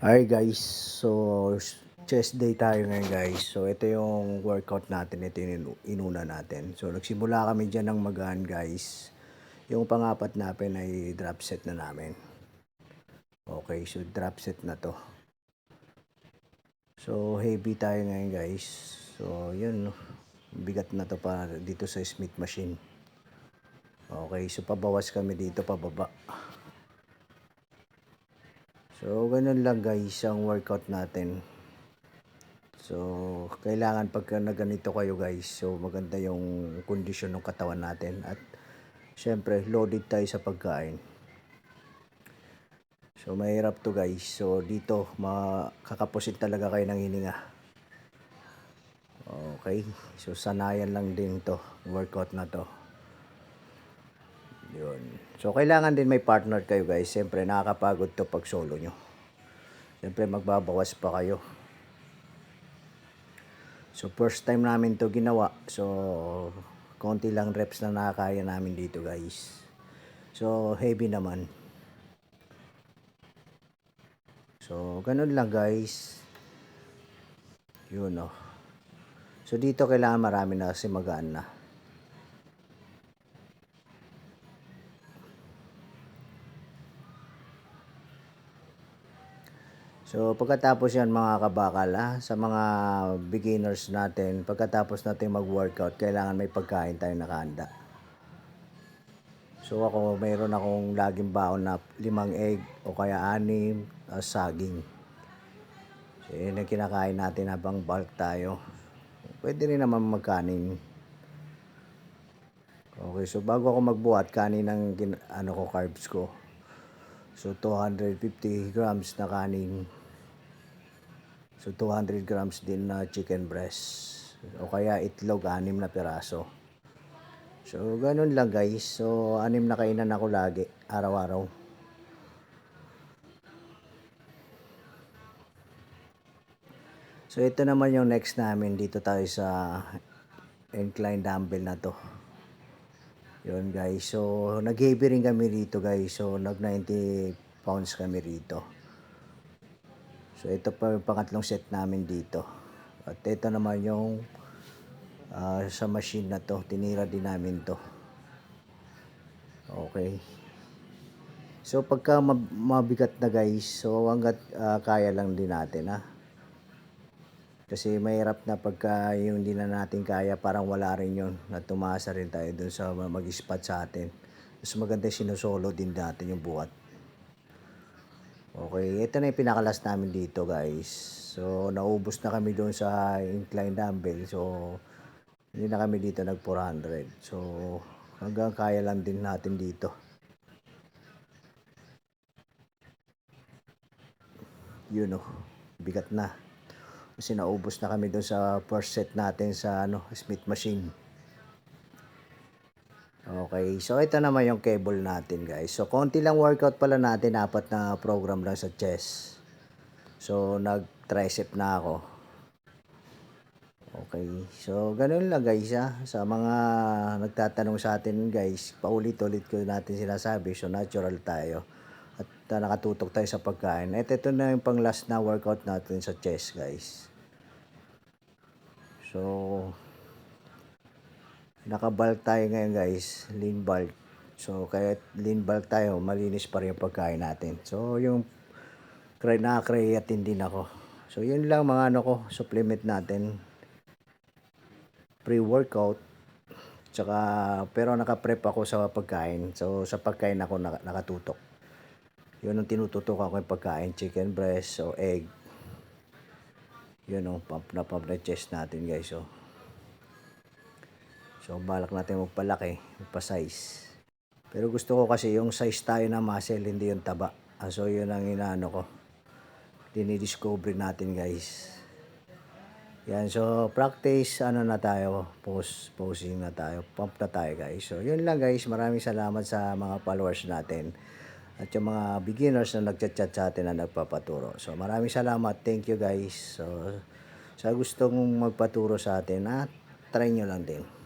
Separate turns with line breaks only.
Hi guys, so chest day tayo ngayon guys. So ito yung workout natin, ito yung inuna natin. So nagsimula kami dyan ng magaan guys. Yung pangapat natin ay drop set na namin. Okay, so drop set na to. So heavy tayo ngayon guys. So yun, no? Bigat na to para dito sa Smith machine. Okay, so pabawas kami dito pababa. So ganun lang guys ang workout natin. So, kailangan pagka na ganito kayo guys, so maganda yung kondisyon ng katawan natin at syempre loaded tayo sa pagkain. So, mahirap to guys. So, dito makakapusin talaga kayo ng hininga. Okay, so sanayan lang din to, workout na to. Yun. So, kailangan din may partner kayo guys. Syempre, nakakapagod to pag solo nyo. Syempre, magbabawas pa kayo. So first time namin to ginawa. So konti lang reps na nakakaya namin dito guys. So heavy naman. So ganun lang guys. Yun oh. So dito kailangan marami na kasi magaan na. So pagkatapos yan mga kabakal sa mga beginners natin, pagkatapos natin mag-workout, kailangan may pagkain tayo nakahanda. So ako, mayroon akong laging baon na 5 egg o kaya 6 saging. So yun ang kinakain natin habang bulk tayo. Pwede rin naman magkanin. Okay, so bago ako magbuhat, kanin ang carbs ko. So 250 grams na kanin. So 200 grams din na chicken breast. O kaya itlog, 6 na piraso. So ganun lang guys. So 6 na kainan ako lagi, araw-araw. So ito naman yung next namin. Dito tayo sa incline dumbbell na to. Yun guys. So nag-heavy rin kami rito guys. So nag 90 pounds kami rito. So ito pa yung pangatlong set namin dito. At ito naman yung sa machine na to, tinira din namin to. Okay. So pagka mabigat na guys, so hanggat kaya lang din natin Kasi mahirap na pagka yung hindi na natin kaya, parang wala rin yun. Na tumasa rin tayo dun sa mag-spot sa atin. Mas maganda sinusolo din natin yung buhat. Okay, ito na yung pinakalas namin dito guys. So, naubos na kami doon sa incline dumbbell. So, hindi na kami dito nag 400. So, hanggang kaya lang din natin dito. Yun bigat na. Kasi naubos na kami doon sa first set natin sa Smith machine. Okay, so ito naman yung cable natin guys. So, konti lang workout pala natin, 4 na program lang sa chest. So, nag-tricep na ako. Okay, so ganun lang guys Sa mga nagtatanong sa atin guys, paulit-ulit ko natin sinasabi, so natural tayo. At nakatutok tayo sa pagkain. At ito na yung pang last na workout natin sa chest guys. So, naka-bulk tayo ngayon guys, lean bulk. So, kaya lean bulk tayo, malinis pa rin yung pagkain natin. So, yung nakakreatin din ako. So, yun lang mga supplement natin. Pre-workout. Tsaka, pero naka-prep ako sa pagkain. So, sa pagkain ako nakatutok. Yun ang tinututok ako yung pagkain. Chicken breast o egg. Yun pump na chest natin guys. So, balak natin magpalaki, magpa-size. Pero gusto ko kasi yung size tayo na muscle, hindi yung taba. So, yun ang ko. Dinidiscover natin guys. Yan, so practice na tayo, posing na tayo, pump na tayo guys. So, yun lang guys. Maraming salamat sa mga followers natin. At yung mga beginners na nagchat-chat sa atin na nagpapaturo. So, maraming salamat. Thank you guys. So, sa gustong magpaturo sa atin try nyo lang din.